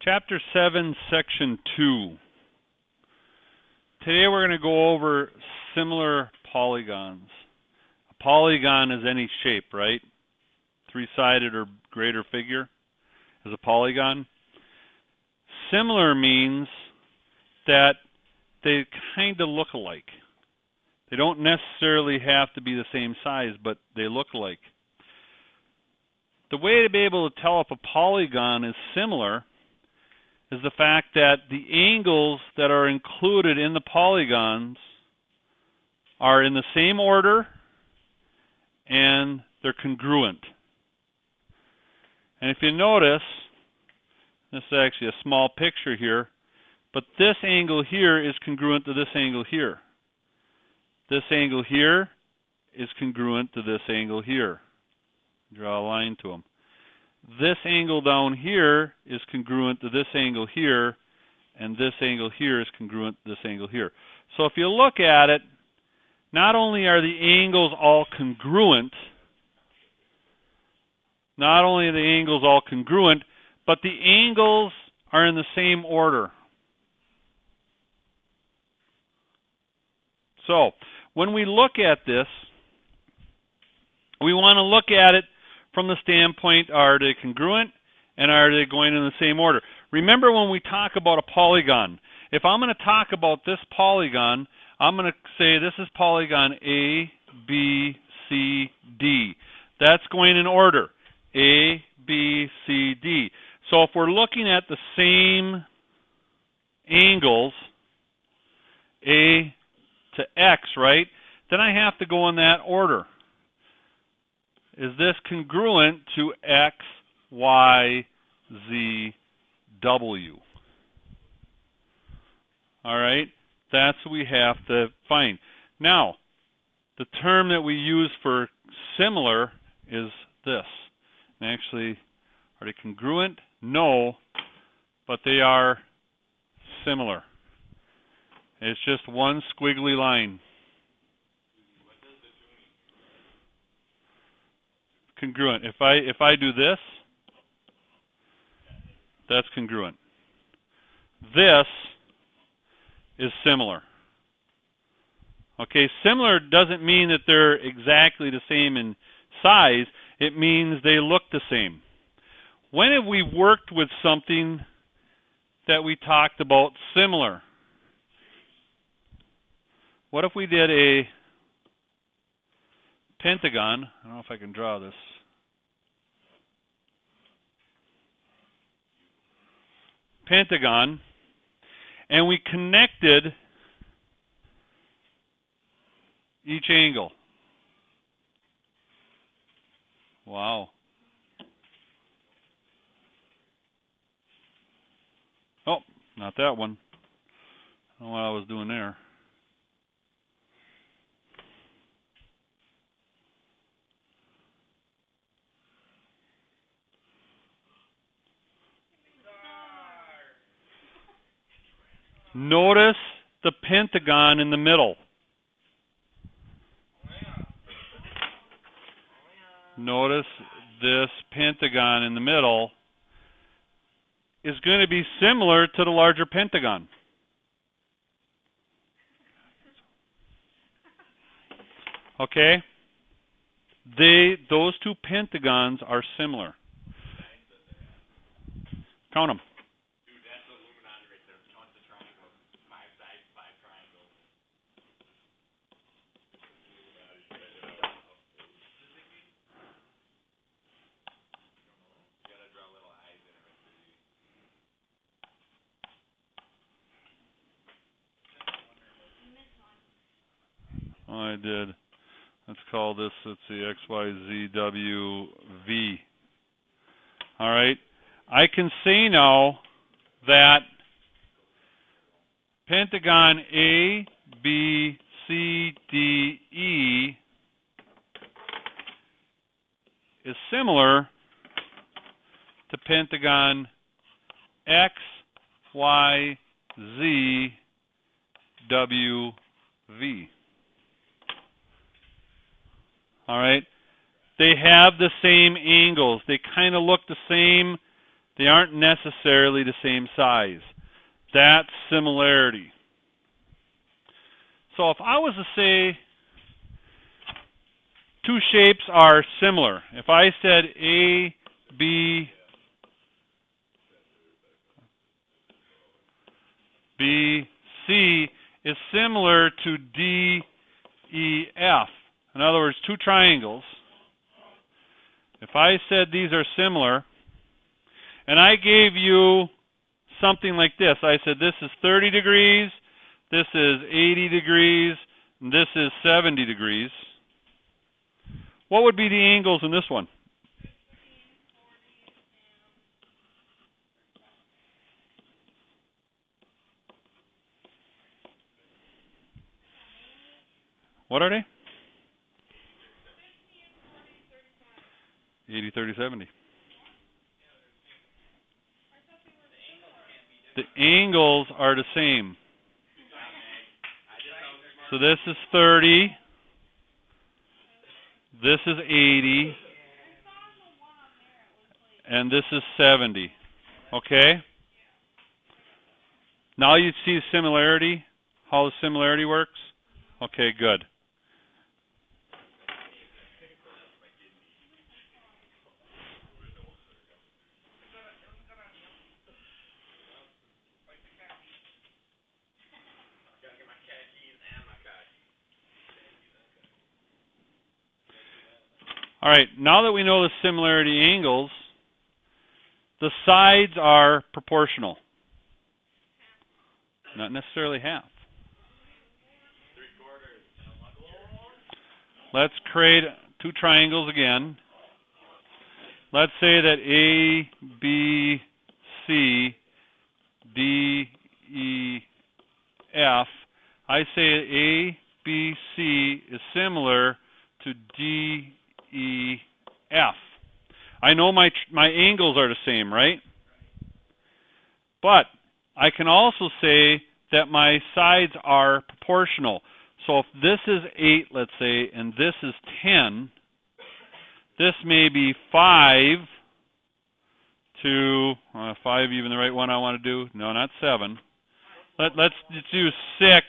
Chapter 7, Section 2. Today we're going to go over similar polygons. A polygon is any shape, right? Three-sided or greater figure is a polygon. Similar means that they kind of look alike. They don't necessarily have to be the same size, but they look alike. The way to be able to tell if a polygon is similar is the fact that the angles that are included in the polygons are in the same order and they're congruent. And if you notice, this is actually a small picture here, but this angle here is congruent to this angle here. This angle here is congruent to this angle here. Draw a line to them. This angle down here is congruent to this angle here, and this angle here is congruent to this angle here. So if you look at it, not only are the angles all congruent, but the angles are in the same order. So when we look at this, we want to look at it from the standpoint, are they congruent and are they going in the same order? Remember when we talk about a polygon, if I'm going to talk about this polygon, I'm going to say this is polygon A, B, C, D. That's going in order. A, B, C, D. So if we're looking at the same angles, A to X, right, then I have to go in that order. Is this congruent to X, Y, Z, W? All right, that's what we have to find. Now, the term that we use for similar is this. And actually, are they congruent? No, but they are similar. It's just one squiggly line. Congruent. If I do this, that's congruent. This is similar. Okay, similar doesn't mean that they're exactly the same in size. It means they look the same. When have we worked with something that we talked about similar? What if we did a pentagon? I don't know if I can draw this. Pentagon, and we connected each angle. Wow. Oh, not that one. I don't know what I was doing there. Notice the pentagon in the middle. Notice this pentagon in the middle is going to be similar to the larger pentagon. Okay? Those two pentagons are similar. Count them. Oh, I did. Let's call this, let's see, X, Y, Z, W, V. All right. I can say now that pentagon A, B, C, D, E is similar to pentagon X, Y, Z, W, V. All right. They have the same angles. They kind of look the same. They aren't necessarily the same size. That's similarity. So if I was to say two shapes are similar, if I said A, B, B, C is similar to D, E, F. In other words, two triangles. If I said these are similar, and I gave you something like this, I said this is 30 degrees, this is 80 degrees, and this is 70 degrees. What would be the angles in this one? What are they? 80, 30, 70. The angles are the same. So this is 30. This is 80. And this is 70. Okay? Now you see similarity, how the similarity works? Okay, good. All right, now that we know the similarity angles, the sides are proportional. Not necessarily half. Let's create two triangles again. Let's say that A, B, C, D, E, F. I say A, B, C is similar to D, E, F. I know my angles are the same, right? But I can also say that my sides are proportional. So if this is 8, let's say, and this is 10, this may be 5 to, 5 even the right one I want to do? No, not 7. Let's do 6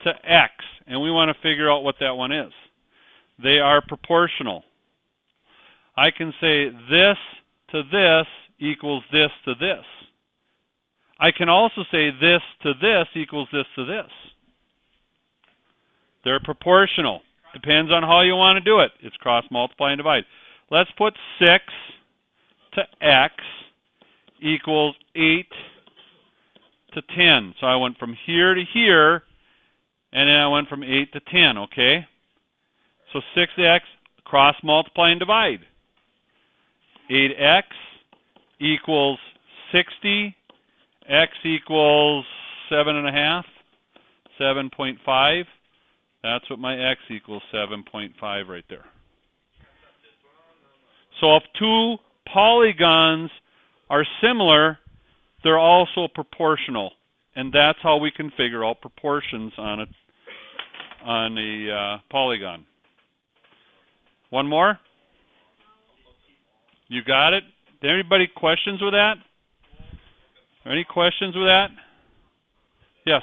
to X, and we want to figure out what that one is. They are proportional. I can say this to this equals this to this. I can also say this to this equals this to this. They're proportional. Depends on how you want to do it. It's cross, multiply, and divide. Let's put 6 to X equals 8 to 10. So I went from here to here, and then I went from 8 to 10, okay? So 6x, cross, multiply, and divide. 8x equals 60. X equals 7.5, 7.5. That's what my x equals, 7.5 right there. So if two polygons are similar, they're also proportional. And that's how we can figure out proportions on a polygon. One more? You got it? Anybody questions with that? Any questions with that? Yes.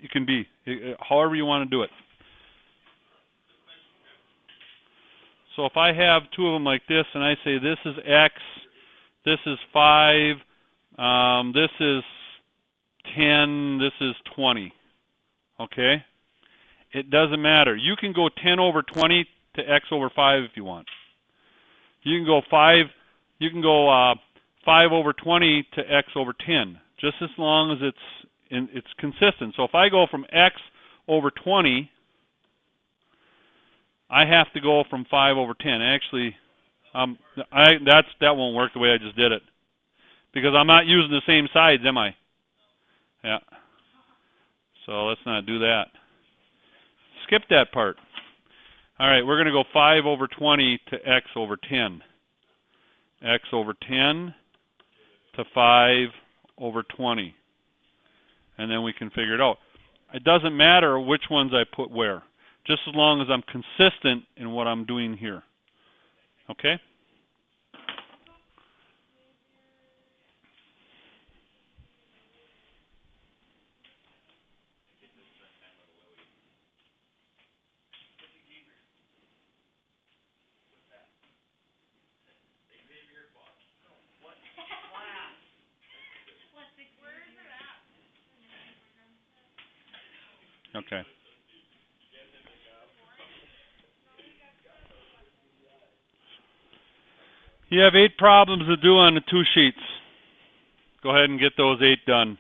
It can be, however you want to do it. So if I have two of them like this, and I say this is X, this is 5, this is 10, this is 20. Okay? It doesn't matter. You can go 10 over 20 to X over 5 if you want. You can go 5 over 20 to X over 10, just as long as it's consistent. So if I go from X over 20, I have to go from 5 over 10. Actually, that won't work the way I just did it, because I'm not using the same sides, am I? Yeah. So let's not do that. Skip that part. All right, we're going to go 5 over 20 to X over 10. X over 10 to 5 over 20. And then we can figure it out. It doesn't matter which ones I put where, just as long as I'm consistent in what I'm doing here. Okay? Okay. You have 8 problems to do on the 2 sheets. Go ahead and get those 8 done.